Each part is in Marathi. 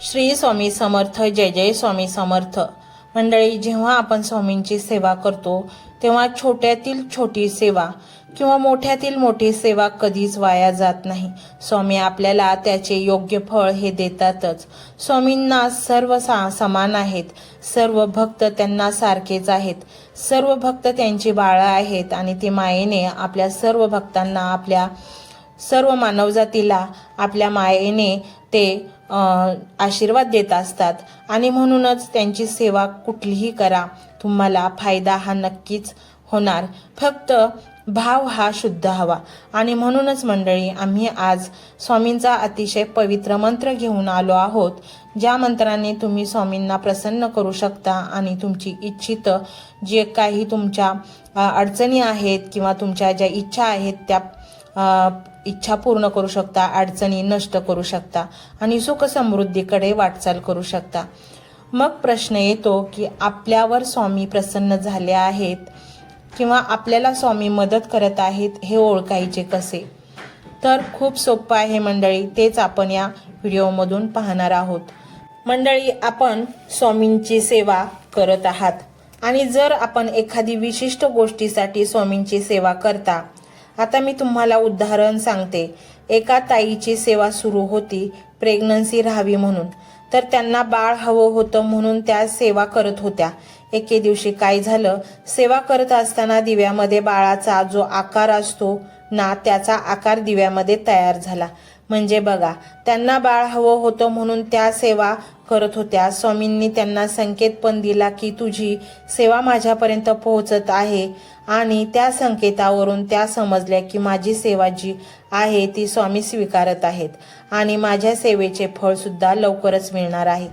श्री स्वामी समर्थ. जय जय स्वामी समर्थ. मंडळी, जेव्हा आपण स्वामींची सेवा करतो तेव्हा छोट्यातील छोटी सेवा किंवा मोठ्यातील मोठी सेवा कधीच वाया जात नाही. स्वामी आपल्याला त्याचे योग्य फळ हे देतातच. स्वामींना सर्व समान आहेत. सर्व भक्त त्यांना सारखेच आहेत. सर्व भक्त त्यांची बाळं आहेत आणि ते मायेने आपल्या सर्व भक्तांना, आपल्या सर्व मानवजातीला आपल्या मायेने ते आशीर्वाद देत असतात. आणि म्हणूनच त्यांची सेवा कुठलीही करा, तुम्हाला फायदा हा नक्कीच होणार. फक्त भाव हा शुद्ध हवा. आणि म्हणूनच मंडळी, आम्ही आज स्वामींचा अतिशय पवित्र मंत्र घेऊन आलो आहोत, ज्या मंत्राने तुम्ही स्वामींना प्रसन्न करू शकता आणि तुमची इच्छित जे काही तुमच्या अडचणी आहेत किंवा तुमच्या ज्या इच्छा आहेत त्या इच्छा पूर्ण करू शकता, अडचणी नष्ट करू शकता आणि सुख समृद्धीकडे वाटचाल करू शकता. मग प्रश्न येतो की आपल्यावर स्वामी प्रसन्न झाले आहेत किंवा आपल्याला स्वामी मदत करत आहेत, हे ओळखायचे कसे? तर खूप सोपं आहे मंडळी, तेच आपण या व्हिडिओमधून पाहणार आहोत. मंडळी, आपण स्वामींची सेवा करत आहात आणि जर आपण एखादी विशिष्ट गोष्टीसाठी स्वामींची सेवा करता, आता मी तुम्हाला उदाहरण सांगते. एका ताईची सेवा सुरू होती प्रेग्नन्सी राहावी म्हणून. तर त्यांना बाळ हवं होतं म्हणून त्या सेवा करत होत्या. एके दिवशी काय झालं, सेवा करत असताना दिव्यामध्ये बाळाचा जो आकार असतो ना, त्याचा आकार दिव्यामध्ये तयार झाला. म्हणजे बघा, त्यांना बाळ हवं होतं म्हणून त्या सेवा करत होत्या. स्वामींनी त्यांना संकेत पण दिला की तुझी सेवा माझ्यापर्यंत पोहोचत आहे. आणि त्या संकेतावरून त्या समजल्या की माझी सेवा जी आहे ती स्वामी स्वीकारत आहेत आणि माझ्या सेवेचे फळ सुद्धा लवकरच मिळणार आहे.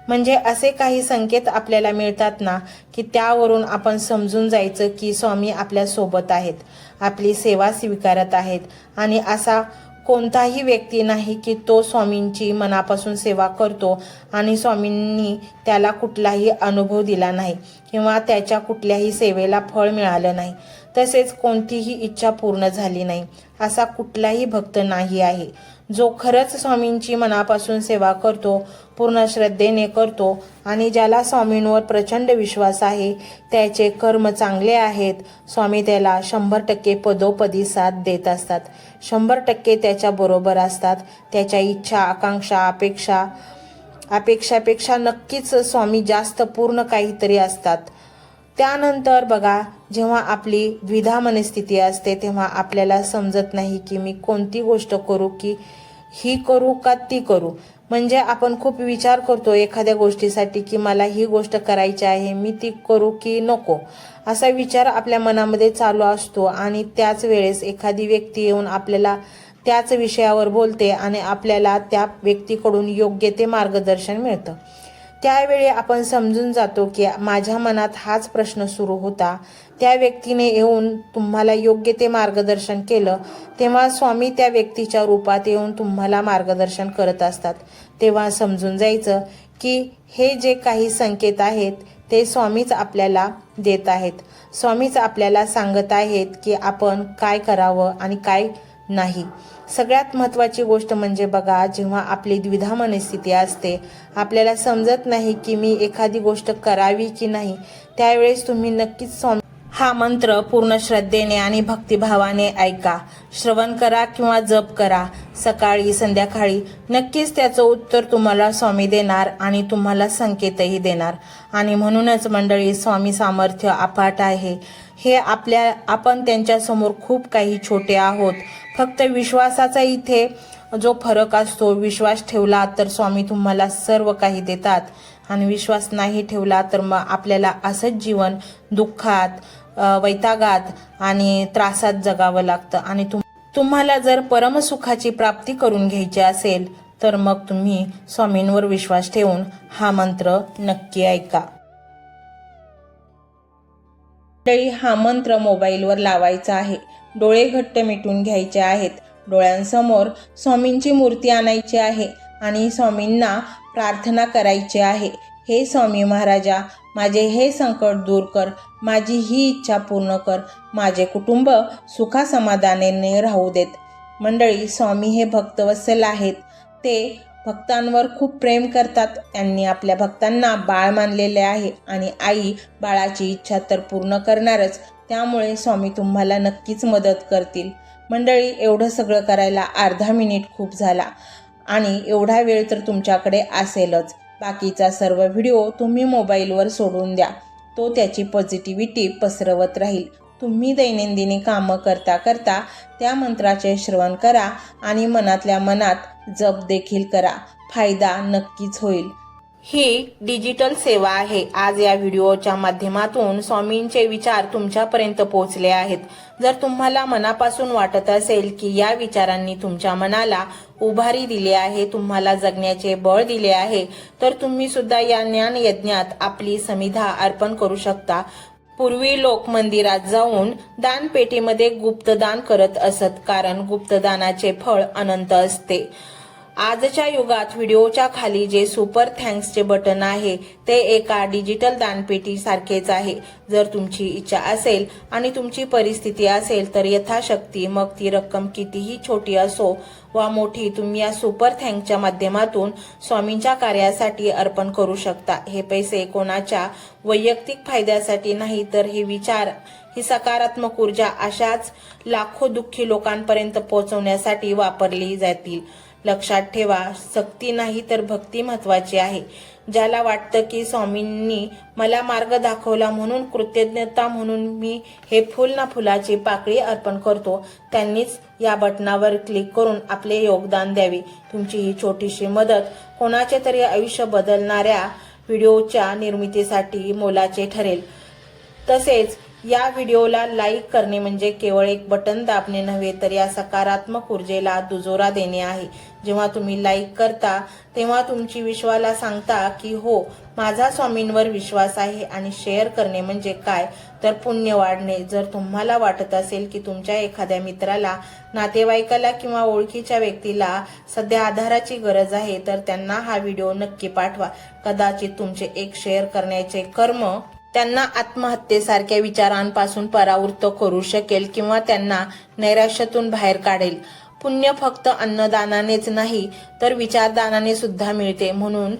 म्हणजे असे काही संकेत आपल्याला मिळतात ना, की त्यावरून आपण समजून जायचं की स्वामी आपल्या सोबत आहेत, आपली सेवा स्वीकारत आहेत. आणि असा कोणताही व्यक्ती नाही की तो स्वामींची मनापासून सेवा करतो आणि स्वामींनी त्याला कुठलाही अनुभव दिला नाही किंवा त्याच्या कुठल्याही सेवेला फळ मिळालं नाही, तसेच कोणतीही इच्छा पूर्ण झाली नाही, असा कुठलाही भक्त नाही आहे. जो खरंच स्वामींची मनापासून सेवा करतो, पूर्ण श्रद्धेने करतो आणि ज्याला स्वामींवर प्रचंड विश्वास आहे, त्याचे कर्म चांगले आहेत, स्वामी त्याला 100% पदोपदी साथ देत असतात. 100% त्याच्या बरोबर असतात. त्याच्या इच्छा, आकांक्षा, अपेक्षापेक्षा नक्कीच स्वामी जास्त पूर्ण काहीतरी असतात. त्यानंतर बघा, जेव्हा आपली द्विधा मनस्थिती असते तेव्हा आपल्याला समजत नाही की मी कोणती गोष्ट करू, की ही करू का ती करू. म्हणजे आपण खूप विचार करतो एखाद्या गोष्टीसाठी की मला ही गोष्ट करायची आहे, मी ती करू की नको, असा विचार आपल्या मनामध्ये चालू असतो. आणि त्याच वेळेस एखादी व्यक्ती येऊन आपल्याला त्याच विषयावर बोलते आणि आपल्याला त्या व्यक्तीकडून योग्य ते मार्गदर्शन मिळतं. त्यावेळी आपण समजून जातो की माझ्या मनात हाच प्रश्न सुरू होता. त्या व्यक्तीने येऊन तुम्हाला योग्य ते मार्गदर्शन केलं, तेव्हा स्वामी त्या व्यक्तीच्या रूपात येऊन तुम्हाला मार्गदर्शन करत असतात. तेव्हा समजून जायचं की हे जे काही संकेत आहेत ते स्वामीच आपल्याला देत आहेत. स्वामीच आपल्याला सांगत आहेत की आपण काय करावं आणि काय नाही. सगळ्यात महत्त्वाची गोष्ट म्हणजे बघा, जेव्हा आपली द्विधा मनस्थिती असते, आपल्याला समजत नाही की मी एखादी गोष्ट करावी की नाही, त्यावेळेस तुम्ही नक्कीच स्वामी हा मंत्र पूर्ण श्रद्धेने आणि भक्तिभावाने ऐका, श्रवण करा किंवा जप करा सकाळी संध्याकाळी. नक्कीच त्याचं उत्तर तुम्हाला स्वामी देणार आणि तुम्हाला संकेतही देणार. आणि म्हणूनच मंडळी, स्वामी सामर्थ्य अफाट आहे. हे आपण त्यांच्यासमोर खूप काही छोटे आहोत. फक्त विश्वासाचा इथे जो फरक असतो, विश्वास ठेवला तर स्वामी तुम्हाला सर्व काही देतात आणि विश्वास नाही ठेवला तर मग आपल्याला असंच जीवन दुःखात, वैतागात आणि त्रासात जगावं लागतं. आणि तुम्हाला जर परमसुखाची प्राप्ती करून घ्यायची असेल तर मग तुम्ही स्वामींवर विश्वास ठेवून हा मंत्र नक्की ऐका. हा मंत्र मोबाईलवर लावायचा आहे. डोळे घट्ट मिटून घ्यायचे आहेत. डोळ्यांसमोर स्वामींची मूर्ती आणायची आहे आणि स्वामींना प्रार्थना करायची आहे. हे स्वामी महाराजा, माझे हे संकट दूर कर, माझी ही इच्छा पूर्ण कर, माझे कुटुंब सुखासमाधानाने राहू देत. मंडळी, स्वामी हे भक्तवत्सल आहेत. ते भक्तांवर खूप प्रेम करतात. त्यांनी आपल्या भक्तांना बाळ मानलेले आहे आणि आई बाळाची इच्छा तर पूर्ण करणारच. त्यामुळे स्वामी तुम्हाला नक्कीच मदत करतील. मंडळी, एवढं सगळं करायला अर्धा मिनिट खूप झाला आणि एवढा वेळ तर तुमच्याकडे असेलच. बाकीचा सर्व व्हिडिओ तुम्ही मोबाईलवर सोडून द्या. तो त्याची पॉझिटिव्हिटी पसरवत राहील. तुम्ही दैनंदिनी कामं करता करता त्या मंत्राचे श्रवण करा आणि मनातल्या मनात जप देखील करा. फायदा नक्कीच होईल. ही डिजिटल सेवा आहे. आज या व्हिडिओच्या माध्यमातून स्वामींचे विचार तुमच्यापर्यंत पोहोचले आहेत. जर तुम्हाला मनापासून वाटत असेल की या विचारांनी तुमच्या मनाला उभारी दिली आहे, तुम्हाला जगण्याचे बळ दिले आहे, तर तुम्ही सुद्धा या ज्ञान यज्ञात आपली समिधा अर्पण करू शकता. पूर्वी लोक मंदिरात जाऊन दानपेटीमध्ये गुप्तदान करत असत, कारण गुप्तदानाचे फळ अनंत असते. आजच्या युगात व्हिडिओच्या खाली जे सुपर थँक्सचे बटन आहे ते एका डिजिटल दानपेटी सारखेच आहे. जर तुमची इच्छा असेल आणि तुमची परिस्थिती असेल तर यथाशक्ती, मग ती रक्कम कितीही छोटी असो वा मोठी, तुम्ही या सुपर थँक्सच्या माध्यमातून स्वामींच्या कार्यासाठी अर्पण करू शकता. हे पैसे कोणाच्या वैयक्तिक फायद्यासाठी नाही, तर हे विचार, ही सकारात्मक ऊर्जा अशाच लाखो दुःखी लोकांपर्यंत पोहोचवण्यासाठी वापरली जातील. लक्षात ठेवा, सक्ती नाही तर भक्ती महत्वाची आहे. ज्याला वाटतं की स्वामींनी मला मार्ग दाखवला म्हणून कृतज्ञता म्हणून मी हे फुल ना फुलाची पाकळी अर्पण करतो, त्यांनीच या बटनावर क्लिक करून आपले योगदान द्यावे. तुमची ही छोटीशी मदत कोणाचे तरी आयुष्य बदलणाऱ्या व्हिडिओच्या निर्मितीसाठी मोलाचे ठरेल. तसेच या व्हिडिओला लाईक करणे म्हणजे केवळ एक बटन दाबणे नव्हे, तर या सकारात्मक ऊर्जेला दुजोरा देणे आहे. जेव्हा तुम्ही लाईक करता तेव्हा तुमची विश्वाला सांगता की हो, माझा स्वामींवर विश्वास आहे. आणि शेअर करणे म्हणजे काय, तर पुण्य वाढणे. जर तुम्हाला वाटत असेल की तुमच्या एखाद्या मित्राला, नातेवाईकाला किंवा ओळखीच्या व्यक्तीला सध्या आधाराची गरज आहे, तर त्यांना हा व्हिडिओ नक्की पाठवा. कदाचित तुमचे एक शेअर करण्याचे कर्म त्यांना आत्महत्येसारख्या विचारांपासून परावृत्त करू शकेल किंवा त्यांना नैराश्यातून बाहेर काढेल. पुण्य फक्त अन्नदानानेच नाही, तर विचारदानाने सुद्धा मिळते. म्हणून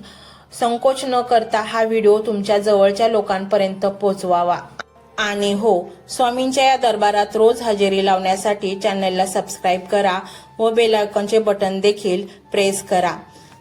संकोच न करता हा व्हिडिओ तुमच्या जवळच्या लोकांपर्यंत पोहोचवावा. आणि हो, स्वामींच्या या दरबारात रोज हजेरी लावण्यासाठी चॅनलला सबस्क्राईब करा व बेल आयकॉनचे बटन देखील प्रेस करा.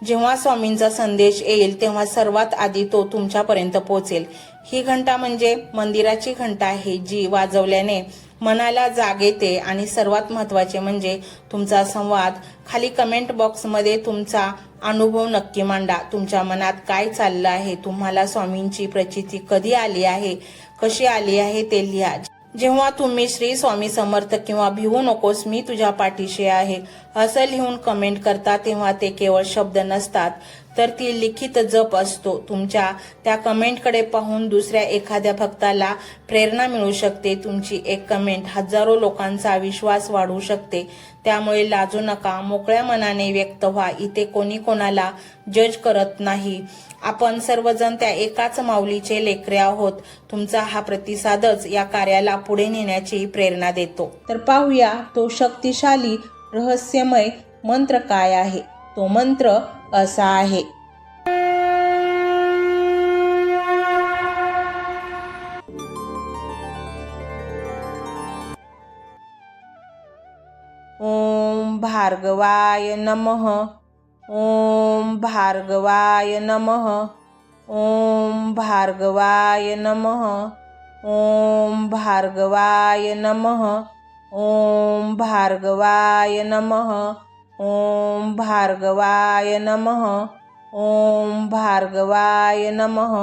जेव्हा स्वामींचा संदेश येईल तेव्हा सर्वात आधी तो तुमच्यापर्यंत पोहोचेल. ही घंटा म्हणजे मंदिराची घंटा आहे, जी वाजवल्याने मनाला जाग येते. आणि सर्वात महत्त्वाचे म्हणजे तुमचा संवाद. खाली कमेंट बॉक्समध्ये तुमचा अनुभव नक्की मांडा. तुमच्या मनात काय चाललं आहे, तुम्हाला स्वामींची प्रचिती कधी आली आहे, कशी आली आहे ते लिहा. जेव्हा तुम्ही श्री स्वामी समर्थ किंवा भिवू नकोस मी तुझ्या पाठीशी आहे असं लिहून कमेंट करता, तेव्हा ते केवळ शब्द नसतात, तर ती लिखित जप असतो. तुमच्या त्या कमेंटकडे पाहून दुसऱ्या एखाद्या भक्ताला प्रेरणा मिळू शकते. तुमची एक कमेंट हजारो लोकांचा विश्वास वाढवू शकते. त्यामुळे लाजू नका, मोकळ्या मनाने व्यक्त व्हा. इथे कोणी कोणाला जज करत नाही. आपण सर्वजण त्या एकाच माऊलीचे लेकरे आहोत. तुमचा हा प्रतिसादच या कार्याला पुढे नेण्याची प्रेरणा देतो. तर पाहूया तो शक्तिशाली रहस्यमय मंत्र काय आहे. तो मंत्र असा आहे: ओम भार्गवाय नमः. ओम भार्गवाय नमः. ओम भार्गवाय नमः. ओम भार्गवाय नमः. ओम भार्गवाय नमः. ओम भार्गवाय नमः. ओम भार्गवाय नमः.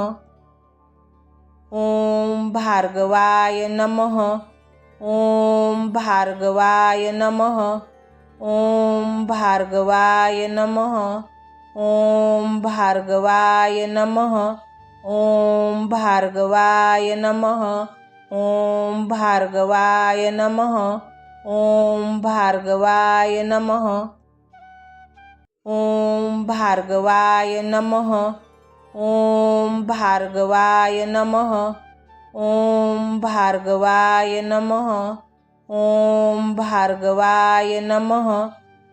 ओम भार्गवाय नमः. ओम भार्गवाय नमः. ओम भार्गवाय नमः. ओम भार्गवाय नमः. ओम भार्गवाय नमः. ओम भार्गवाय नमः. ओम भार्गवाय नमः. ओम भार्गवाय नमः. ओम भार्गवाय नमः. ओम भार्गवाय नमः. ओम भार्गवाय नमः.